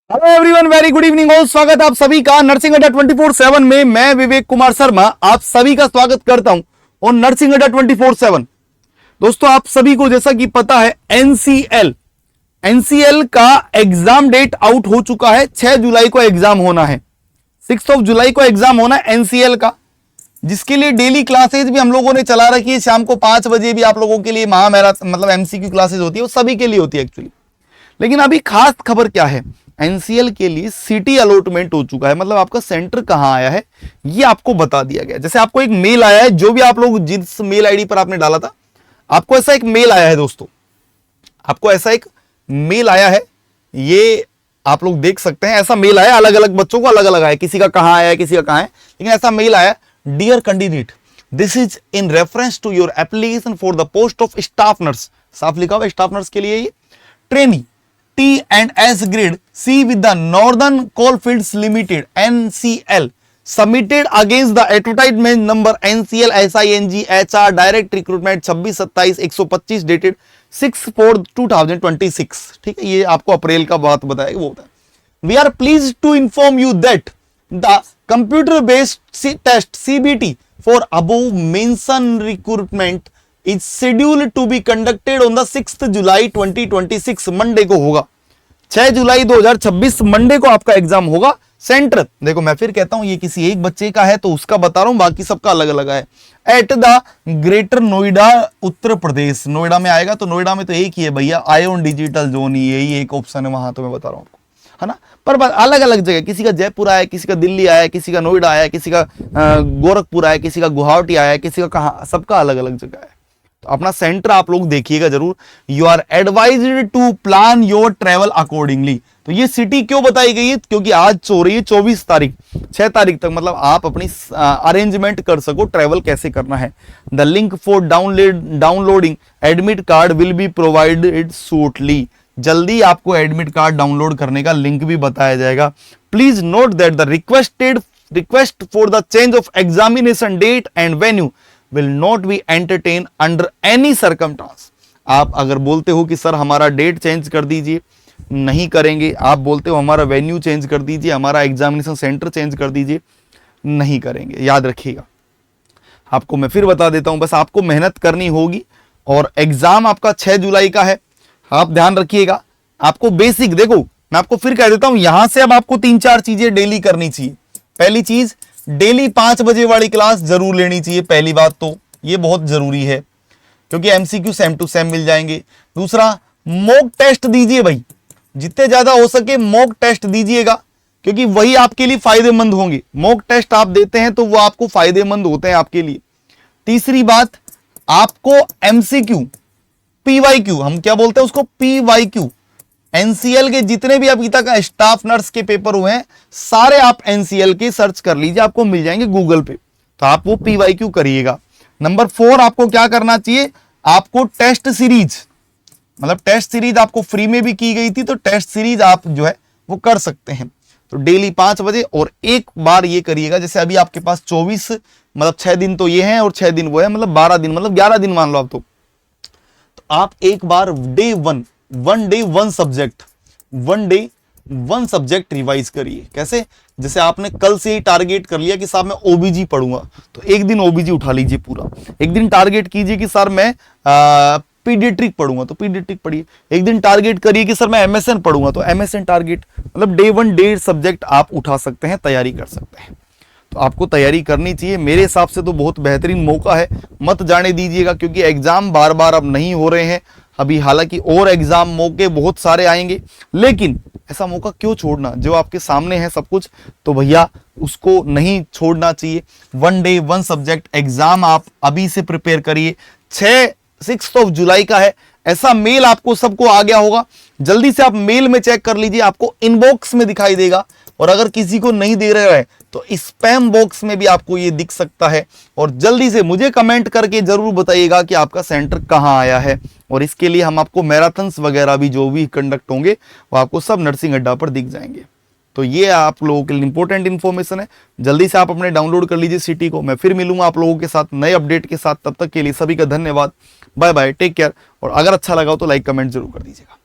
Hello everyone, very good evening हो। स्वागत है आप सभी का नर्सिंग अड्डा 24/7 में। मैं विवेक कुमार शर्मा आप सभी का स्वागत करता हूं और नर्सिंग अड्डा 24/7। दोस्तों, आप सभी को जैसा कि पता है एनसीएल का एग्जाम डेट आउट हो चुका है। 6 जुलाई को एग्जाम होना है, 6 जुलाई को एग्जाम होना है एनसीएल का, जिसके लिए डेली क्लासेज भी हम लोगों ने चला रखी है। शाम को 5 बजे भी आप लोगों के लिए महामैराथन मतलब एमसीक्यू क्लासेज होती है, वो सभी के लिए होती है एक्चुअली। लेकिन अभी खास खबर क्या है, एनसीएल के लिए सिटी अलॉटमेंट हो चुका है। मतलब आपका सेंटर कहां आया है ये आपको बता दिया गया। जैसे आपको एक मेल आया है, जो भी आप लोग जिस मेल आईडी पर आपने डाला था, आपको ऐसा एक मेल आया है। दोस्तों, आपको ऐसा एक मेल आया है, ये आप लोग देख सकते हैं। ऐसा मेल आया, अलग अलग बच्चों को अलग अलग आया, किसी का कहां आया है, किसी का कहां है, लेकिन ऐसा मेल आया, dear candidate, this is in reference to your application for the post of staff nurse. साफ लिखा हुआ स्टाफ नर्स के लिए ये trainee T&S grade C with the Northern Coalfields Limited NCL submitted against the advertisement number NCL SING HR direct recruitment 26/27/125 dated 6/4/2026। ठीक है, ये आपको अप्रैल का बात बताएगा, वो बताए। We are pleased to inform you that the computer based test CBT for above mentioned recruitment is scheduled to be conducted on the 6th July 2026 Monday को होगा। 6 जुलाई 2026 मंडे को आपका एग्जाम होगा। सेंटर देखो, मैं फिर कहता हूं, ये किसी एक बच्चे का है तो उसका बता रहा हूं, बाकी सबका अलग अलग है। At the greater Noida Uttar Pradesh, Noida में आएगा। तो नोएडा में तो एक ही है भैया, आयोन डिजिटल जोन, यही एक ऑप्शन है वहां। तो मैं बता रहा हूं आपको, है ना। पर अलग अलग जगह, किसी का जयपुर आया, किसी का दिल्ली आया, किसी का नोएडा आया, किसी का गोरखपुर आया, किसी का गुवाहाटी आया, किसी का कहां, सबका अलग अलग जगह है। तो अपना सेंटर आप लोग देखिएगा जरूर। You are advised to plan your travel accordingly. तो ये सिटी क्यों बताई गई है, क्योंकि आज हो रही है 24 तारीख, 6 तारीख तक मतलब आप अपनी अरेंजमेंट कर सको ट्रेवल कैसे करना है। The link for downloading admit card will be provided shortly. जल्दी आपको एडमिट कार्ड डाउनलोड करने का लिंक भी बताया जाएगा। Please note that the request for the change of examination date and venue will not be entertained under any circumstance। आप अगर बोलते हो कि सर हमारा डेट चेंज कर दीजिए, नहीं करेंगे। आप बोलते हो हमारा वेन्यू चेंज कर दीजिए, हमारा एग्जामिनेशन सेंटर चेंज कर दीजिए, नहीं करेंगे। याद रखिएगा, आपको मैं फिर बता देता हूं, बस आपको मेहनत करनी होगी। और एग्जाम आपका 6 जुलाई का है, आप ध्यान रखिएगा। आपको बेसिक देखो, मैं आपको फिर कह देता हूं, यहां से अब आपको 3-4 चीजें डेली करनी चाहिए। पहली चीज, डेली 5 बजे वाली क्लास जरूर लेनी चाहिए। पहली बात तो ये बहुत जरूरी है, क्योंकि एमसीक्यू सेम टू सेम मिल जाएंगे। दूसरा, मॉक टेस्ट दीजिए भाई, जितने ज्यादा हो सके मॉक टेस्ट दीजिएगा, क्योंकि वही आपके लिए फायदेमंद होंगे। मॉक टेस्ट आप देते हैं तो वो आपको फायदेमंद होते हैं आपके लिए। तीसरी बात, आपको एमसीक्यू पीवाईक्यू, हम क्या बोलते हैं उसको, पीवाईक्यू, एनसीएल के जितने भी अभी तक स्टाफ नर्स के पेपर हुए हैं सारे आप एनसीएल के सर्च कर लीजिए, आपको मिल जाएंगे गूगल पे। तो आप वो पीवाईक्यू करिएगा। नंबर 4, आपको क्या करना चाहिए, आपको टेस्ट सीरीज, मतलब टेस्ट सीरीज आपको फ्री में भी की गई थी, तो टेस्ट सीरीज आप जो है वो कर सकते हैं। तो डेली 5 बजे, और एक बार ये करिएगा, जैसे अभी आपके पास 24 मतलब 6 दिन तो ये हैं और 6 दिन वो है, मतलब 12 दिन, मतलब 11 दिन मान लो आप। तो आप एक बार डे 1 सब्जेक्ट रिवाइज करिए। कैसे, जैसे आपने कल से ही टारगेट कर लिया कि साहब मैं ओबीजी पढ़ूंगा, तो एक दिन ओबीजी उठा लीजिए पूरा। एक दिन टारगेट कीजिए कि सर मैं पीडियाट्रिक पढ़ूंगा, तो पीडियाट्रिक पढ़िए। एक दिन टारगेट करिए कि सर मैं एमएसएन पढ़ूंगा, तो एमएसएन टारगेट, मतलब डे 1 1.5 सब्जेक्ट आप उठा सकते हैं, तैयारी कर सकते हैं। तो आपको तैयारी करनी चाहिए। मेरे हिसाब से तो बहुत बेहतरीन मौका है, मत जाने दीजिएगा, क्योंकि एग्जाम बार बार अब नहीं हो रहे हैं अभी। हालांकि और एग्जाम मौके बहुत सारे आएंगे, लेकिन ऐसा मौका क्यों छोड़ना, जो आपके सामने है सब कुछ, तो भैया उसको नहीं छोड़ना चाहिए। 1 डे 1 सब्जेक्ट एग्जाम आप अभी से प्रिपेयर करिए। 6 जुलाई का है, ऐसा मेल आपको सबको आ गया होगा। जल्दी से आप मेल में चेक कर लीजिए, आपको इनबॉक्स में दिखाई देगा। और अगर किसी को नहीं दे रहे हैं तो स्पैम बॉक्स में भी आपको ये दिख सकता है। और जल्दी से मुझे कमेंट करके जरूर बताइएगा कि आपका सेंटर कहां आया है। और इसके लिए हम आपको मैराथन्स वगैरह भी जो भी कंडक्ट होंगे वो आपको सब नर्सिंग अड्डा पर दिख जाएंगे। तो ये आप लोगों के लिए इंपॉर्टेंट इन्फॉर्मेशन है। जल्दी से आप अपने डाउनलोड कर लीजिए सिटी को। मैं फिर मिलूंगा आप लोगों के साथ नए अपडेट के साथ। तब तक के लिए सभी का धन्यवाद, बाय बाय, टेक केयर। और अगर अच्छा लगा हो तो लाइक कमेंट जरूर कर दीजिएगा।